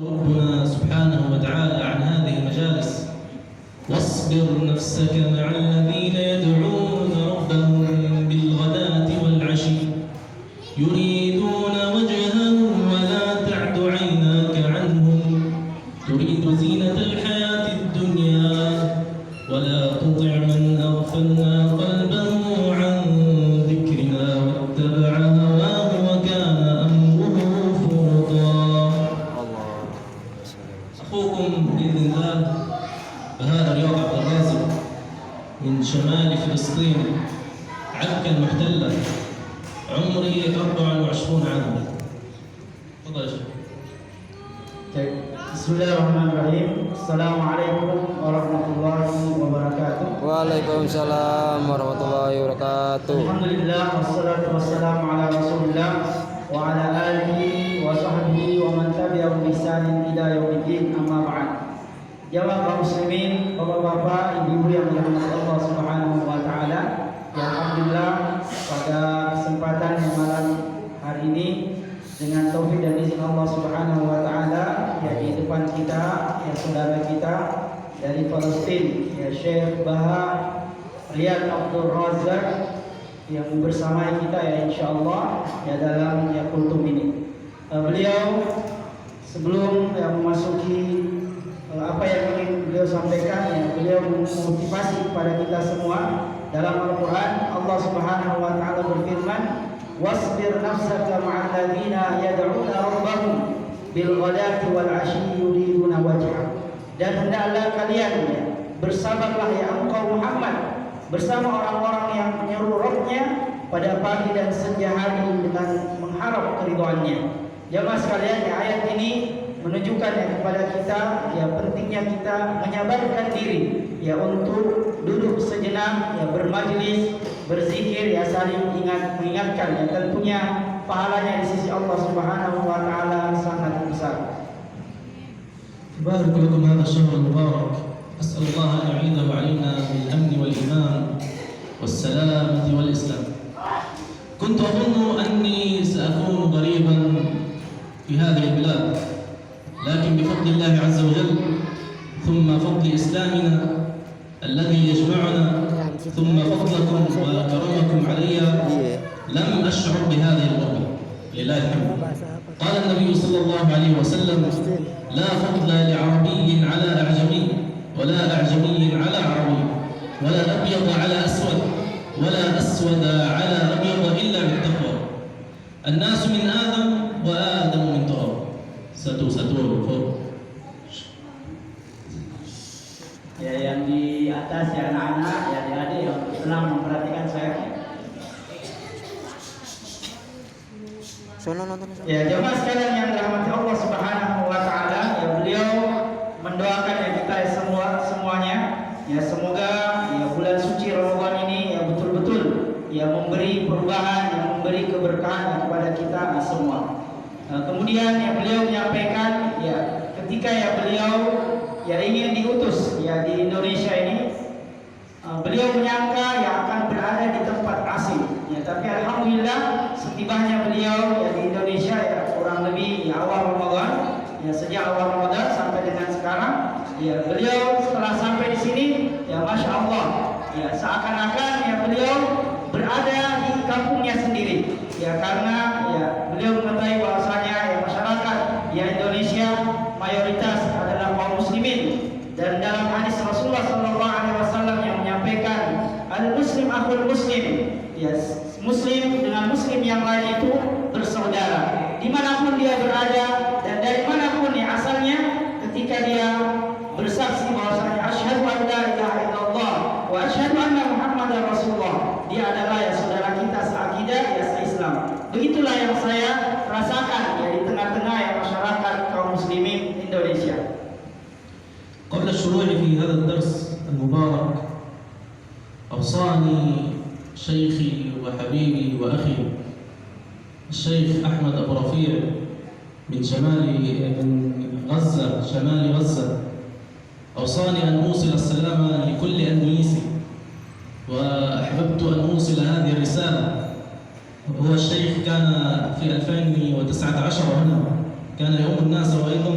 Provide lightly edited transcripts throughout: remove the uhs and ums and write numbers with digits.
ربنا سبحانه وتعالى عن هذه المجالس واصبر نفسك مع الذين يدعون ربهم بالغداة والعشي يريدون وجهه ولا تعد عيناك عنهم تريد زينة الحياة الدنيا ولا تطع من أغفلنا قلبه عن ذكرنا واتبع هواه وكان أمره فرطا. أخوكم بإذن الله بهذا رياض عبد الرازق من شمال فلسطين عكا المحتلة، عمري 24 عاما. تفضل يا شيخ. Bismillahirrahmanirrahim. Assalamualaikum warahmatullahi wabarakatuh. Waalaikumsalam warahmatullahi wabarakatuh. Alhamdulillah wassalatu wassalamu ala Rasulillah wa ala alihi wa sahbihi wa man tabi'ahum bi ihsanin ila yaumiddin, amma ba'd. Jamaah kaum muslimin, bapak-bapak, ibu-ibu yang dirahmati Allah Subhanahu wa taala. Ya alhamdulillah pada kesempatan yang malam hari ini dengan taufik dan izin Allah Subhanahu wa taala, ya di depan kita ya saudara kita dari Palestina, ya Syekh Baha Riyad Abdul Razak yang bersama kita ya insyaallah ya dalam ya kultum ini. Beliau sebelum ya memasuki apa yang ingin beliau sampaikan, ya beliau memotivasi kepada kita semua. Dalam Al-Quran Allah Subhanahu wa taala berfirman, wasbir nafsaka ma'al ladzina yad'una rabbahum bil ghadati wal 'ashyi yuriduna wajhah. Dan hendaklah kalian ya, bersabarlah ya engkau Muhammad bersama orang-orang yang menyeru Rabb-nya pada pagi dan senja hari dengan mengharap keridhaannya. Jemaah sekalian, ya ayat ini menunjukkan ya kepada kita ya pentingnya kita menyabarkan diri ya untuk duduk sejenak ya bermajlis, berzikir ya saling mengingatkan ya tentunya pahalanya di sisi Allah Subhanahu wa taala sangat besar. بارك لكم هذا الشهر المبارك، أسأل الله أن يعيده علينا بالأمن والإيمان والسلامة والإسلام. كنت أظن أني سأكون غريبا في هذه البلاد، لكن بفضل الله عز وجل ثم فضل إسلامنا الذي يجمعنا ثم فضلكم وكرمكم علي لم أشعر بهذه الغربة، لله الحمد. قال النبي صلى الله عليه وسلم لا فضل لعربي على أعجمي ولا أعجمي على عربي ولا أبيض على أسود ولا أسود على أبيض إلا بالتقوى. الناس من آدم وآدم من تراب. Satu Ya yang di atas ya anak-anak ya adik-adik yang senang memperhatikan saya. Ya jemaah sekalian yang dirahmati Allah Subhanahu wa taala, ya beliau mendoakan ya kita semuanya ya semoga ya bulan suci Ramadan ini ya betul-betul ya memberi perubahan, yang memberi keberkahan kepada kita semua. Kemudian ya beliau menyampaikan ya ketika ya beliau ya ingin diutus ya di Indonesia ini, beliau menyangka ya akan berada di tempat asing ya, tapi alhamdulillah setibanya beliau ya di Indonesia ya kurang lebih ya awal Ramadan ya, sejak awal Ramadan sampai dengan sekarang ya beliau setelah sampai di sini ya masya Allah ya seakan-akan ya beliau berada di kampungnya sendiri ya, karena ya beliau mengetahui bahwasanya ya masyarakat ya Indonesia mayoritas adalah kaum muslimin, dan dalam hadis Rasulullah sallallahu alaihi wasallam yang menyampaikan al muslim akhul muslim, ya muslim dengan muslim yang lain itu bersaudara dimanapun dia berada dan dari manapun ya asalnya, ketika dia bersaksi bahwasanya asyhadu an la ilaha illallah wa asyhadu anna muhammadar rasulullah, dia adalah ya saudara kita seakidah ya se-Islam. Begitulah yang saya rasakan ya di tengah-tengah ya masyarakat kaum muslimin Indonesia. قبل الشروع في هذا الدرس المبارك أوصاني شيخي وحبيبي وأخي الشيخ أحمد أبو رفيع من غزة، شمال غزة، أوصاني أن أوصل السلام لكل أندونيسي، وأحببت أن أوصل هذه الرسالة. هو الشيخ كان في 2019 هنا، كان يؤم الناس أيضا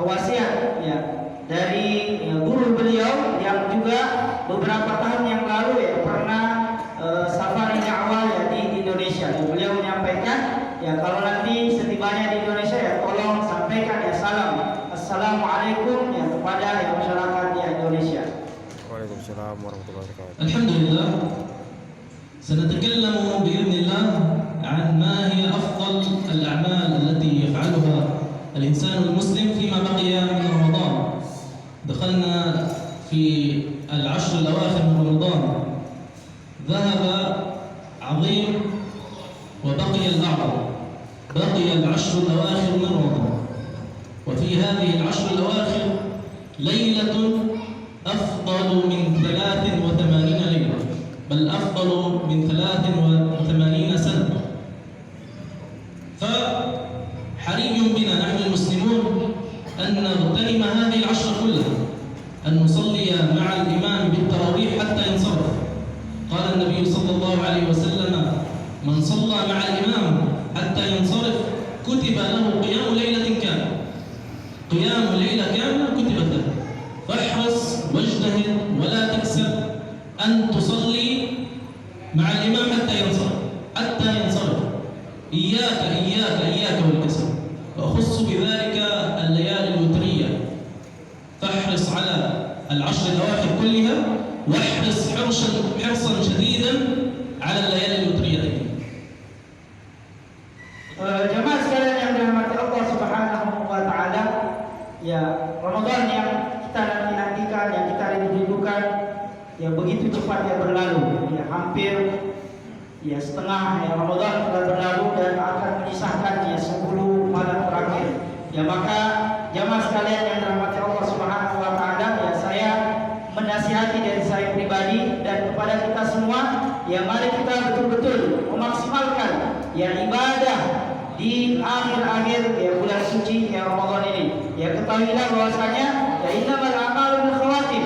wasiat ya dari guru beliau yang juga beberapa tahun yang lalu ya pernah safari dakwah ya di Indonesia. Beliau menyampaikan ya kalau nanti setibanya di Indonesia ya tolong sampaikan ya salam assalamualaikum ya kepada ya masyarakat di Indonesia. Waalaikumsalam warahmatullahi wabarakatuh. الحمد لله سنتكلم بإذن الله عن ما هي أفضل الأعمال التي يفعلها الإنسان المسلم فيما بقي من رمضان. دخلنا في العشر الأواخر من رمضان، ذهب عظيم وبقي الأعظم، بقي العشر الأواخر من رمضان. وفي هذه العشر الأواخر ليلة أفضل من 83 ليلة، بل أفضل من 83 سنة. فحري بنا نحن المسلمون أن نغتنم هذه العشر كلها، أن نصلي مع الإمام بالتراويح حتى ينصرف. قال النبي صلى الله عليه وسلم: من صلى مع الإمام حتى ينصرف كتب له قيام ليلة كاملة. قيام ليلة كاملة كتبت له. فاحرص واجتهد ولا تكسل أن تصلي مع الإمام حتى ينصرف. إياك والكسل. وأخص بذلك الليالي الوترية. فاحرص على العشر الأواخر كلها، واحرص حرصا شديدا على الليالي الوترية. Jemaah sekalian yang dirahmati Allah Subhanahu wa taala, ya Ramadan yang kita nantikan, yang kita rindukan, ya begitu cepat ya berlalu. Ya hampir ya setengah ya Ramadan sudah berlalu dan akan menyisahkan ya 10 malam terakhir. Ya maka jemaah sekalian yang dirahmati Allah Subhanahu wa taala, ya saya menasihati dari saya pribadi dan kepada kita semua, ya mari kita betul-betul memaksimalkan ya ibadah di akhir-akhir ya bulan suci ya Ramadan ini. Ya ketahuilah bahwasanya ya innamal a'malu bil khawatim.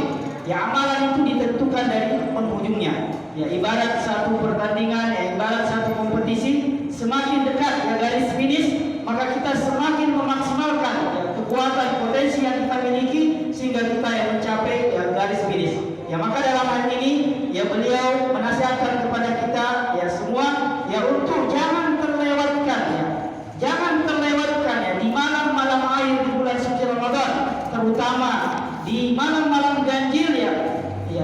Ya amalan itu ditentukan dari penghujungnya. Ya ibarat satu pertandingan, ya ibarat satu kompetisi, semakin dekat ya garis finish, maka kita semakin memaksimalkan ya kekuatan potensi yang kita miliki sehingga kita yang mencapai ya garis finish. Ya maka dalam hal ini ya beliau menasihatkan kepada kita ya semua ya untuk jangan terlewatkan ya di malam-malam akhir di bulan suci Ramadan, terutama di malam-malam ganjil ya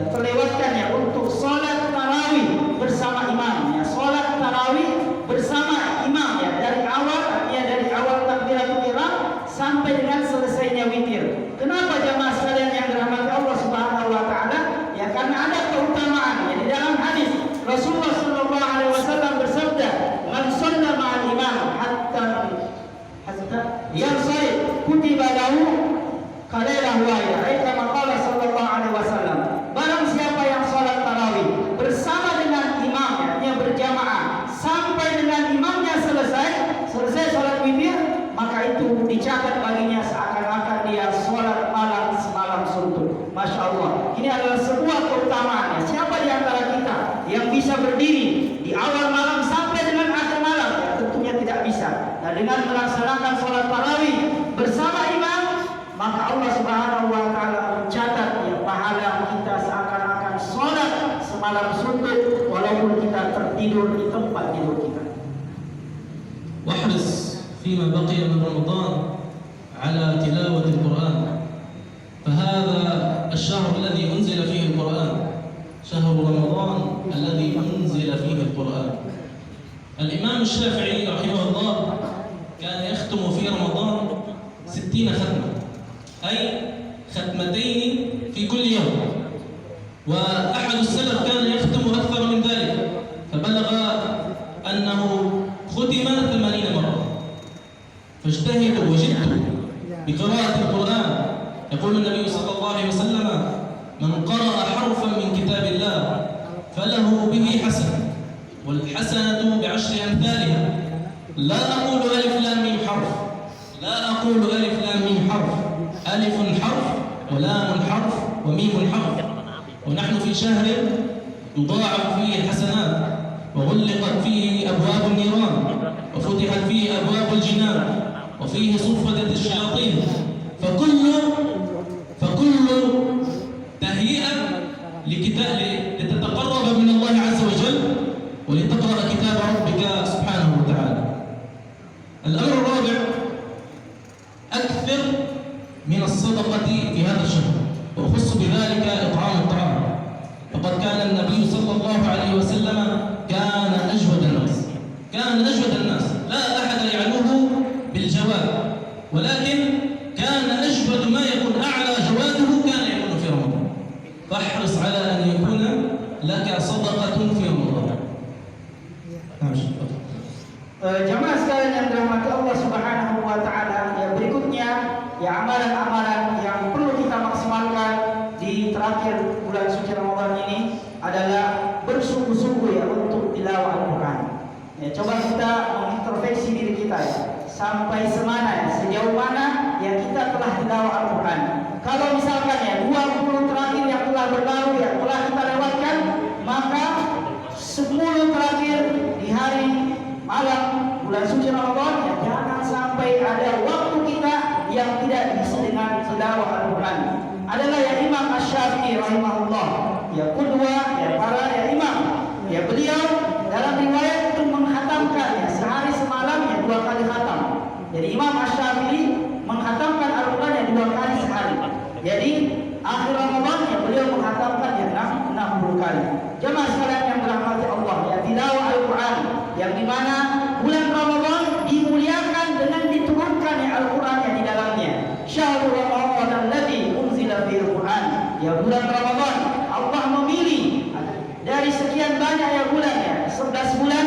terlewatkan ya untuk sholat tarawih bersama imam ya, sholat tarawih bersama imam ya dari awal takbiratul ihram sampai dengan selesainya witir. Kenapa jamaah sekalian yang dirahmati Allah Subhanahu wa taala? Ya karena ada keutamaan ya di dalam hadis Rasulullah sallallahu alaihi wasallam bersabda, "Man shalla ma'al imam hatta yansarif kutiba lahu qalailahu ya." Kama qala sallallahu alaihi wasallam, barang siapa yang salat tarawih bersama dengan imamnya, yang berjamaah sampai dengan imamnya selesai salat witir, maka itu dicatat baginya seakan-akan dia salat malam semalam suntuk. Masya Allah, ini adalah sebuah keutamaan. Siapa di antara kita yang bisa berdiri di awal malam sampai dengan akhir malam? Ya, tentunya tidak bisa. Nah, dengan melaksanakan salat tarawih bersama imam, maka Allah Subhanahu wa taala mencatat ya pahala kita seakan-akan salat semalam suntuk walaupun kita tertidur di tempat tidur kita. واحرص فيما بقي من رمضان على تلاوة القرآن، فهذا الشهر الذي أنزل فيه القرآن، شهر رمضان الذي أنزل فيه القرآن. الإمام الشافعي رحمه الله كان يختم في رمضان 60 ختمة، أي ختمتين في كل يوم. وأحد السلف كان يختم أكثر من ذلك، فبلغ أنه ختم 80 مرة. فاجتهدوا وجدوا بقراءة القرآن. يقول النبي صلى الله عليه وسلم: من قرأ حرفا من كتاب الله فله به حسنة، والحسنة بعشر أمثالها. لا أقول ألف لام ميم حرف، لا أقول ألف لام ميم حرف، ألف حرف ولام حرف وميم حرف. ونحن في شهر يضاعف فيه الحسنات، وغلقت فيه أبواب النيران، وفتحت فيه أبواب الجنان، وفيه صفدت الشياطين. فكل تهيئة لتتقرب من الله عز وجل ولتقرأ كتاب ربك سبحانه وتعالى. الأمر الرابع: أكثر من الصدقة في هذا الشهر، وأخص بذلك إطعام الطعام، فقد كان النبي صلى الله عليه وسلم كان أجود الناس، لا أحد يعلوه بالجواد، ولكن كان أجود ما يكون، أعلى جواده كان يكون في رمضان. فاحرص على أن يكون لك صدقة في رمضان. Jamaah sekalian yang dirahmati Allah Subhanahu wa taala, yang berikutnya ya amalan-amalan yang perlu kita maksimalkan di terakhir bulan suci Ramadan ini adalah bersungguh-sungguh ya untuk tilawah Al-Qur'an. Ya, coba kita mengintrospeksi diri kita ya, sampai semana ya, sejauh mana yang kita telah tilawah Al-Qur'an. Kalau misalkan ya 20 terakhir yang telah berlalu ya telah kita lewatkan, maka 10 terakhir di hari malam bulan suci Ramadan ya jangan sampai ada waktu kita yang tidak diisi dengan tilawah Al-Qur'an. Adalah ya Imam Asy-Syafi'i rahimahullah, ya qudwah ya para ya imam. Ya beliau dalam riwayat itu menghatamkan ya sehari semalam ya 2 kali khatam. Jadi Imam Asy-Syafi'i menghatamkan Al-Qur'an ya 2 kali sehari. Jadi akhir Ramadan ya beliau menghatamkan ya 60 kali. Jemaah sekalian yang dirahmati Allah, ya tilawah Al-Qur'an yang dimana bulan Ramadan dimuliakan dengan diturunkan ya Al-Qur'an yang di dalamnya. Syahrul Ramadan alladzi unzila fihi Al-Qur'an. Ya bulan Ramadan Allah memilih dari sekian banyak ya bulan ya 11 bulan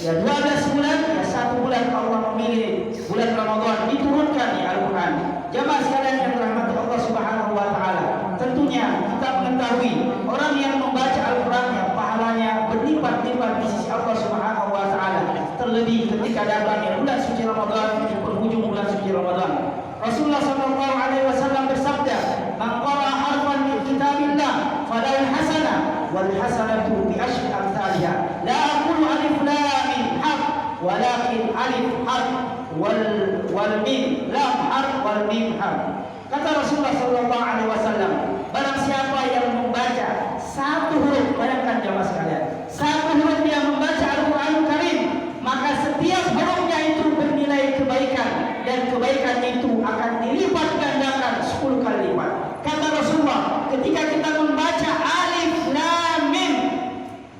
ya 12 bulan ya 1 bulan Allah memilih bulan Ramadan diturunkan ya Al-Qur'an. Jemaah sekalian yang dirahmati Allah Subhanahu wa taala, tentunya kita mengetahui orang yang membaca Al-Qur'an yang pahalanya berlipat-lipat di sisi Allah Subhanahu wa taala, terlebih ketika datangnya bulan suci Ramadan di penghujung bulan suci Ramadan. Rasulullah sallallahu alaihi wasallam bersabda, "Man qara'a harfan min kitabillah falahu hasanah wal hasanatu bi asyri amsalha." La aqulu alif lam mim harf, walakin alif harf wal mim lam harf wal mim harf. Kata Rasulullah sallallahu alaihi wasallam, barang siapa yang membaca 1 huruf, bayangkan jemaah sekalian, 1 huruf dia membaca Al-Qur'anul Karim, maka setiap hurufnya itu bernilai kebaikan, dan kebaikan itu akan dilipat gandakan 10 kali lipat. Kata Rasulullah, ketika kita membaca alif lam mim,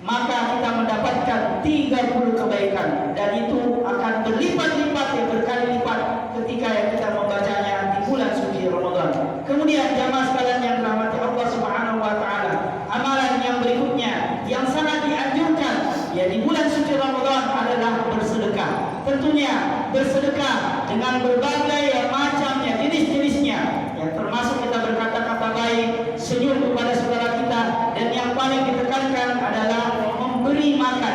maka kita mendapatkan 30 kebaikan, dan itu akan berlipat-lipat ya berkali lipat ketika yang kita membacanya di bulan suci Ramadan. Kemudian jamaah sekalian yang dirahmati Allah Subhanahu wa taala, amalan yang berikutnya yang sangat dianjurkan ya di bulan suci Ramadan adalah bersedekah. Tentunya bersedekah dengan berbagai ya macam ya jenis-jenisnya, ya termasuk kita berkata-kata baik, senyum kepada saudara kita, dan yang paling ditekankan adalah memberi makan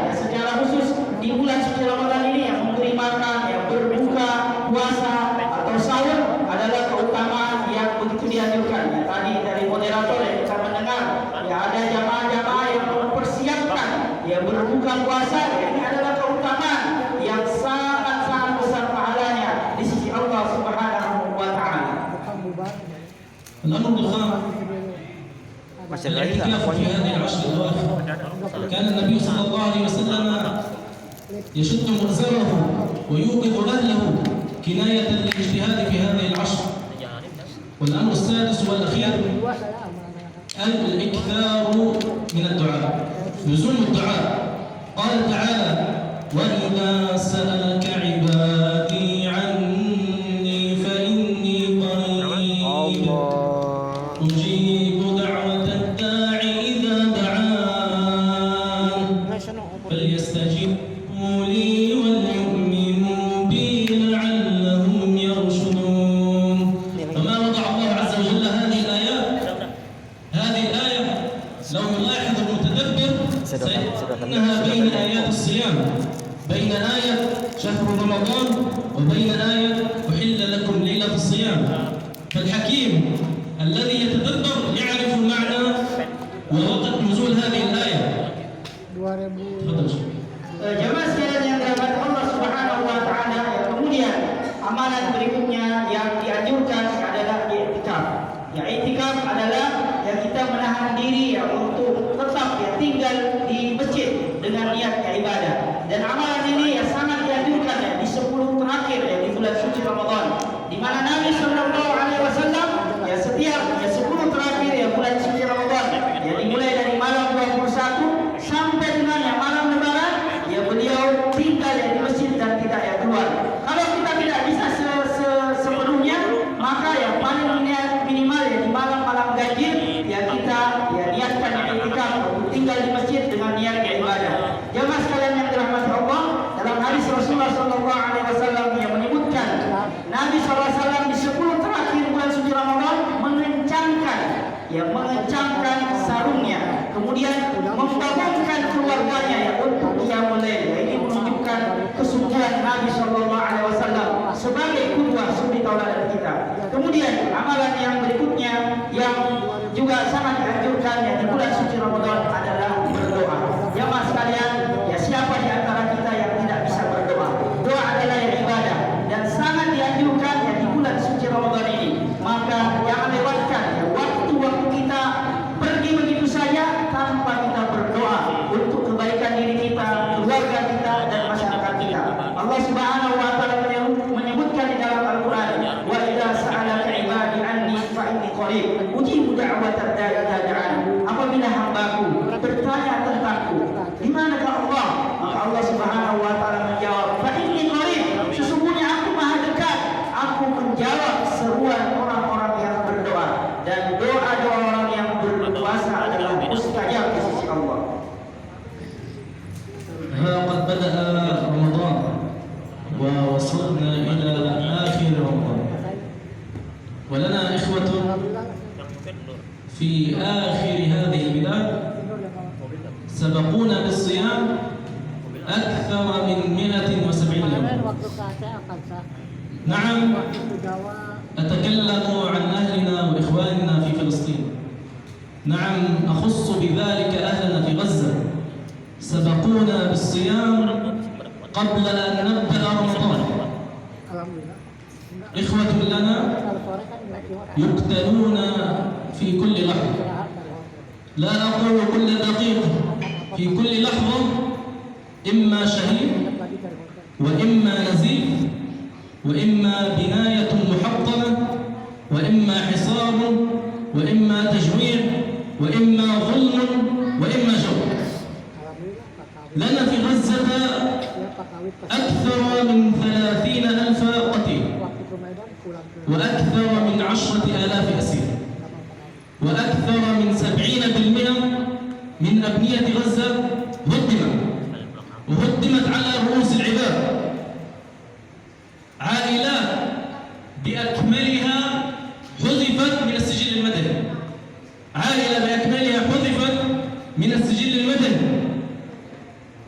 ya secara khusus di bulan suci Ramadan ini, yang memberi makan, yang berbuka puasa atau sahur adalah keutamaan yang begitu dianjurkan. Ya, tadi dari moderator yang kita mendengar ya ada jamaah-jamaah yang mempersiapkan ya berbuka puasa, ya, ini adalah keutamaan yang sangat-sangat besar pahalanya di sisi Allah Subhanahu wa taala. الأمر الخامس: الاعتكاف في هذه العشر الأواخر. كان النبي صلى الله عليه وسلم يشد مؤزره ويوقظ أهله كناية للاجتهاد في هذه العشر. والأمر السادس والأخير: الإكثار من الدعاء، لزوم الدعاء. قال تعالى: وإذا سألك عبادي عني فإني قريب أجيب دعوة الداع إذا دعان فليستجيبوا لي وليؤمنوا بي لعلهم يرشدون. فما وضع الله عز وجل هذه الآية لو يلاحظ المتدبر سيجدها بين آيات الصيام، بين آية شهر رمضان وبين آية أحل لكم ليلة الصيام. فالحكيم الذي يتدبر يعرف المعنى ووقت نزول هذه الآية. تفضل. Jemaah sekalian yang dirahmati Allah Subhanahu wa taala, ya kemudian amalan berikutnya yang dianjurkan adalah i'tikaf. Ya i'tikaf adalah kemudian membangunkan keluarganya ya untuk qiyamul lail. Ini menunjukkan kesungguhan Nabi Shallallahu Alaihi Wasallam sebagai qudwah suri tauladan kita. Kemudian amalan yang berikutnya yang juga sangat dianjurkan ya di bulan suci Ramadan adalah berdoa. Jamaah sekalian, ya siapa di antara kita yang tidak bisa berdoa? Doa adalah yang ibadah dan sangat dianjurkan ya di bulan suci Ramadan ini. Maka jangan lewatkan ya waktu-waktu kita pergi begitu saja tanpa kita berdoa untuk kebaikan diri kita, keluarga kita dan masyarakat kita. Allah Subhanahu wa taala menyebutkan di dalam Al-Qur'an, "Wa idza sa'alaka 'ibadi anni fa inni qarib, ujibu da'watad da'i idza da'an." Apabila hambaku bertanya tentangku, di manakah Allah? Maka Allah Subhanahu wa taala menjawab, "Fa inni qarib." Sesungguhnya aku Maha dekat. Aku menjawab seruan orang-orang yang berdoa dan doa-doa orang yang berpuasa adalah mustajab di sisi Allah. قد بدأ رمضان ووصلنا إلى آخر رمضان ولنا إخوة في آخر هذه البلاد سبقونا بالصيام أكثر من 170 يوم. نعم، أتكلم عن أهلنا وإخواننا في فلسطين. نعم، أخص بذلك أهلنا في غزة سبقونا بالصيام قبل أن نبدأ رمضان. إخوة لنا يقتلون في كل لحظة، لا أقول كل دقيقة، في كل لحظة إما شهيد وإما نزيف وإما بناية محطمة وإما حصار وإما تجويع وإما ظلم وإما جور. لنا في غزة أكثر من 30,000 قتيل وأكثر من 10,000 أسير وأكثر من 70% من أبنية غزة هدمت على رؤوس العباد. عائلات بأكملها حذفت من السجل المدني، عائلة بأكملها حذفت من السجل المدني.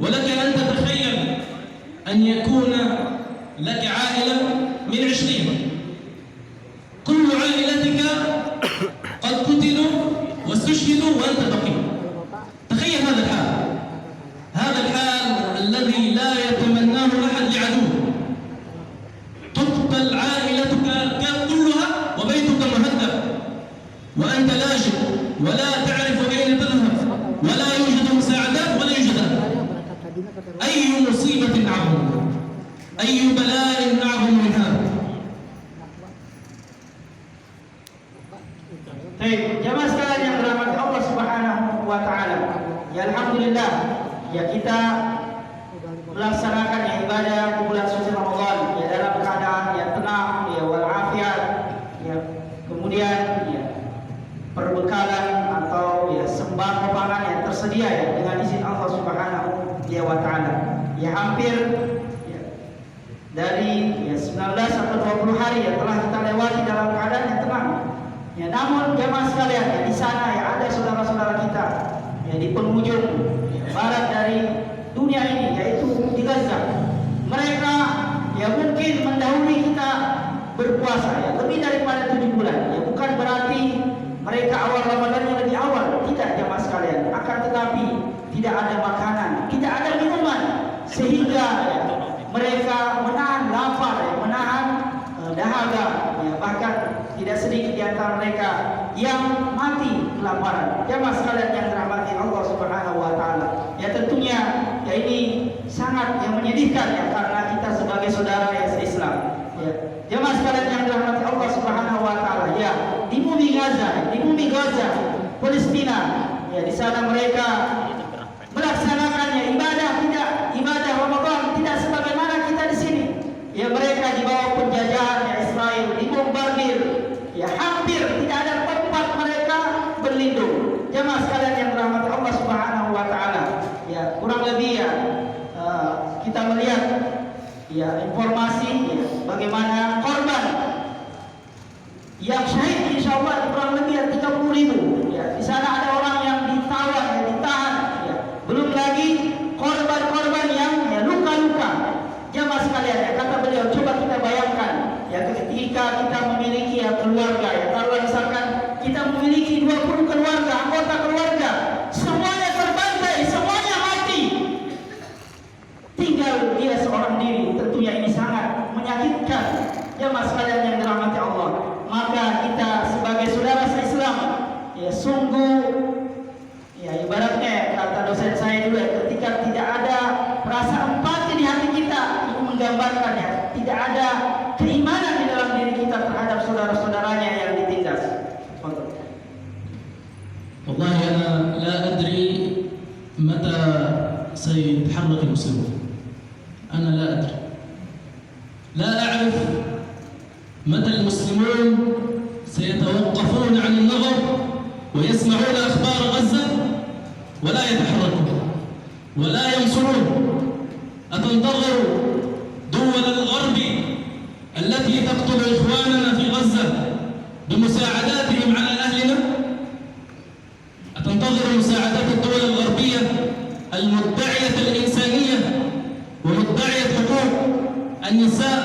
ولك أن تتخيل أن يكون لك عائلة من 20، كل عائلتك قد قتلوا واستشهدوا وأنت بقي. تخيل هذا الحال، هذا الحال الذي لا يتمناه أحد لعدوه. تقتل عائلتك كلها وبيتك مهدم وأنت لاجئ ولا تعرف أين تذهب ولا يوجد مساعدات ولا يوجد أمن. أي مصيبة أعظم، أي بلاء أعظم من هذا. Baik, jamaah sekalian yang dirahmati Allah Subhanahu wa taala. Ya alhamdulillah, ya kita melaksanakan ya ibadah di bulan suci Ramadan ya dalam keadaan yang tenang ya walafiat ya. Kemudian ya perbekalan atau ya sembako pangan yang tersedia ya dengan izin Allah Subhanahu wa taala. Ya hampir ya, dari ya 19 atau 20 hari ya telah kita lewati dalam keadaan yang tenang. Ya, namun jemaah sekalian ya, di sana ya ada saudara-saudara kita ya di penghujung ya, barat dari dunia ini yaitu di Gaza. Mereka ya mungkin mendahului kita berpuasa ya lebih daripada 7 bulan. Ya bukan berarti mereka awal Ramadannya lebih awal, tidak jemaah sekalian. Akan tetapi tidak ada makanan, tidak ada minuman sehingga ya, mereka menahan lapar, ya, menahan dahaga, ya, bahkan tidak sedikit di antara mereka yang mati kelaparan. Jemaah sekalian yang dirahmati Allah Subhanahu wa taala. Ya tentunya ya ini sangat yang menyedihkan ya karena kita sebagai saudara yang se-Islam. Ya. Jemaah sekalian yang dirahmati Allah Subhanahu wa taala. Ya, di bumi Gaza, Palestina, ya di sana mereka melaksanakannya ibadah Ramadan tidak sebagaimana kita di sini. Ya mereka di bawah penjajahan ya Israel, dibombardir. Ya hampir tidak ada tempat mereka berlindung. Jemaah sekalian yang dirahmati Allah Subhanahu wa taala. Ya, kurang lebih ya kita melihat ya informasi ya, bagaimana korban yang syahid insyaallah kurang lebih 30.000. Ya, di sana ada orang yang ditawan ya, سيتحرك المسلمون؟ أنا لا أدري، لا أعرف متى المسلمون سيتوقفون عن النظر ويسمعون أخبار غزة ولا يتحركون ولا ينصرون. أتنتظر دول الغرب التي تقتل إخواننا في غزة بمساعداتهم على أهلنا؟ أتنتظر مساعدات الدول الغربية المدعية الإنسانية ومدعية حقوق النساء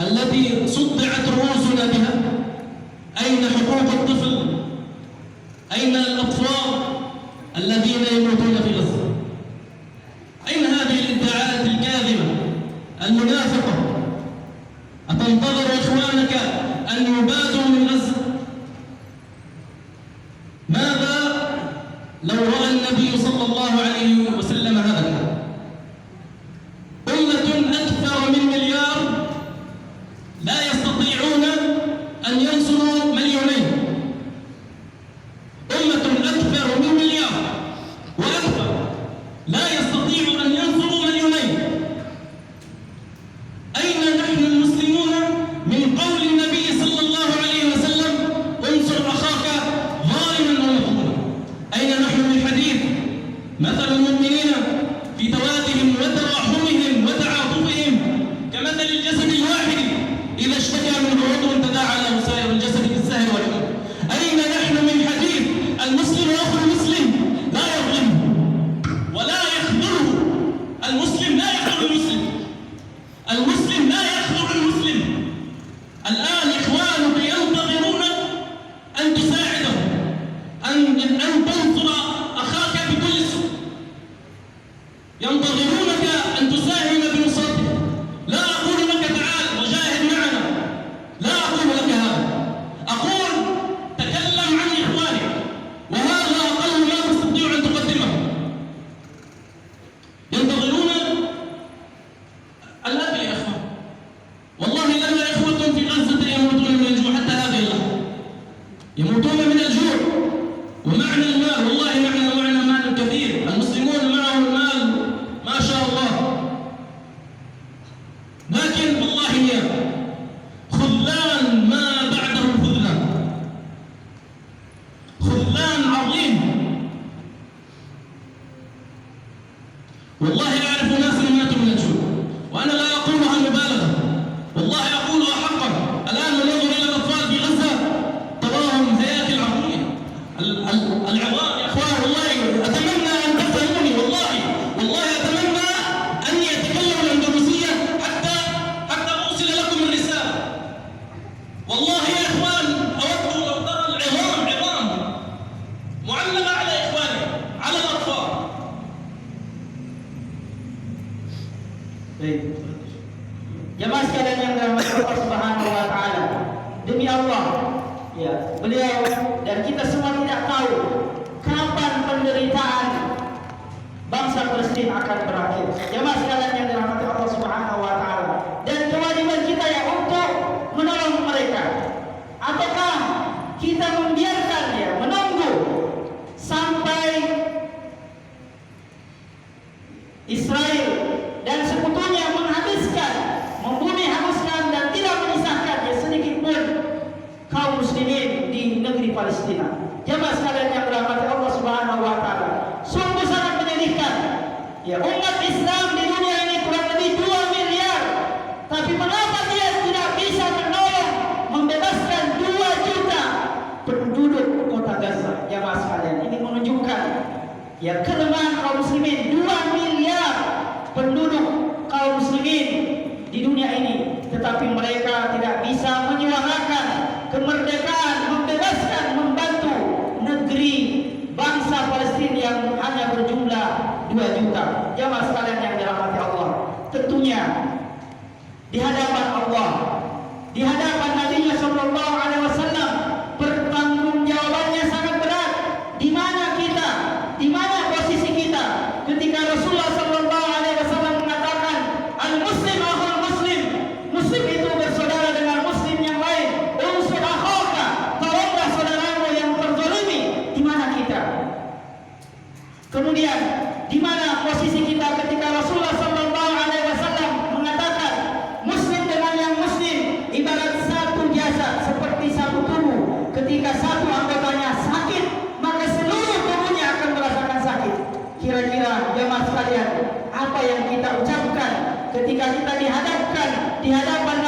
التي صدعت رؤوسنا بها؟ أين حقوق الطفل؟ أين الأطفال الذين يموتون في غزة؟ أين هذه الادعاءات الكاذبة المنافقة؟ أتنتظر إخوانك أن يبادوا من غزة؟ ماذا لو رأى النبي صلى الله عليه وسلم هذا الحال؟ أمة أكثر من مليار لا يستطيعون أن ينصروا مليونين. أمة أكثر من مليار وأكثر لا يستطيع أن ينصروا مليونين. أين نحن المسلمون من قول النبي صلى الله عليه وسلم انصر أخاك ظالما أو مظلوما؟ أين نحن من حديث مثل المؤمنين في توادهم وتراحمهم وتعاطفهم كمثل الجسد الواحد إذا اشتكى منه عضو تداعى له سائر الجسد بالسهر والحمى؟ أين نحن من حديث المسلم أخو المسلم لا يظلمه ولا يخذله؟ المسلم لا يخذل المسلم، المسلم لا يخذل المسلم. الآن إخوانك ينتظرون أن تساعدهم، أن تنصر أخاك بكل سوء، ينتظرونك أن تساهم بنصرته. لا أقول لك تعال وجاهد معنا، لا أقول لك هذا، أقول تكلم عن إخوانك، وهذا أقل ما تستطيع أن تقدمه. ينتظرون الأكل يا أخوان. والله لنا إخوة في غزة يموتون من الجوع حتى هذه اللحظة، يموتون من الجوع ومعنا المال. والله معنا مال كثير، المسلمون معهم المال ما شاء الله، لكن والله يا خذلان ما بعده خذلان، خذلان عظيم. والله أعرف ناسا ماتوا من الجوع، وأنا لا أقولها مبالغة، والله أقولها حقا. الآن ننظر إلى الأطفال في غزة تراهم هياكل عظيمة، العظام يا أخوان. والله أتمنى أن تفهموني، والله أتمنى أن يتكلموا الأندلسية حتى أرسل لكم الرسالة. والله يا إخوان أود لو ترى العظام معلقة على إخواني، على الأطفال. Baik. Jemaah sekalian yang dirahmati Allah Subhanahu wa taala. Demi Allah, ya, beliau dan kita semua tidak tahu kapan penderitaan bangsa Palestina akan berakhir. Jemaah sekalian yang dirahmati Allah Subhanahu wa taala. Dan kewajiban kita ya untuk menolong mereka. Ataukah kita membiarkan ya menunggu sampai Israel dan sekutunya membunuh, habiskan dan tidak menyisahkan ya sedikit pun kaum muslimin di negeri Palestina. Jemaah sekalian yang dirahmati Allah Subhanahu wa taala, sungguh sangat menyedihkan. Ya, umat Islam di dunia ini kurang lebih 2 miliar. Tapi mengapa dia tidak bisa menolong membebaskan 2 juta penduduk kota Gaza? Jemaah sekalian, ini menunjukkan ya kelemahan kaum muslimin. 2 miliar penduduk kaum muslimin di dunia ini, tetapi mereka tidak bisa menyuarakan kemerdekaan, membebaskan, membantu negeri bangsa Palestina yang hanya berjumlah 2 juta. Jamaah sekalian yang dirahmati Allah, tentunya di hadapan Allah, di hadapan Nabi Sallallahu Alaihi Wasallam, pertanggungjawabannya sangat berat. Di mana kita, di mana posisi kita ketika Rasulullah Sallallahu Alaihi Wasallam mengatakan al-muslim akhul muslim, muslim itu bersaudara dengan muslim yang lain. Unsur akhaka, tolonglah saudaramu yang terzalimi. Di mana kita? Kemudian di mana posisi kita ketika satu anggotanya sakit, maka seluruh tubuhnya akan merasakan sakit. Kira-kira jemaah sekalian, apa yang kita ucapkan ketika kita dihadapkan di hadapan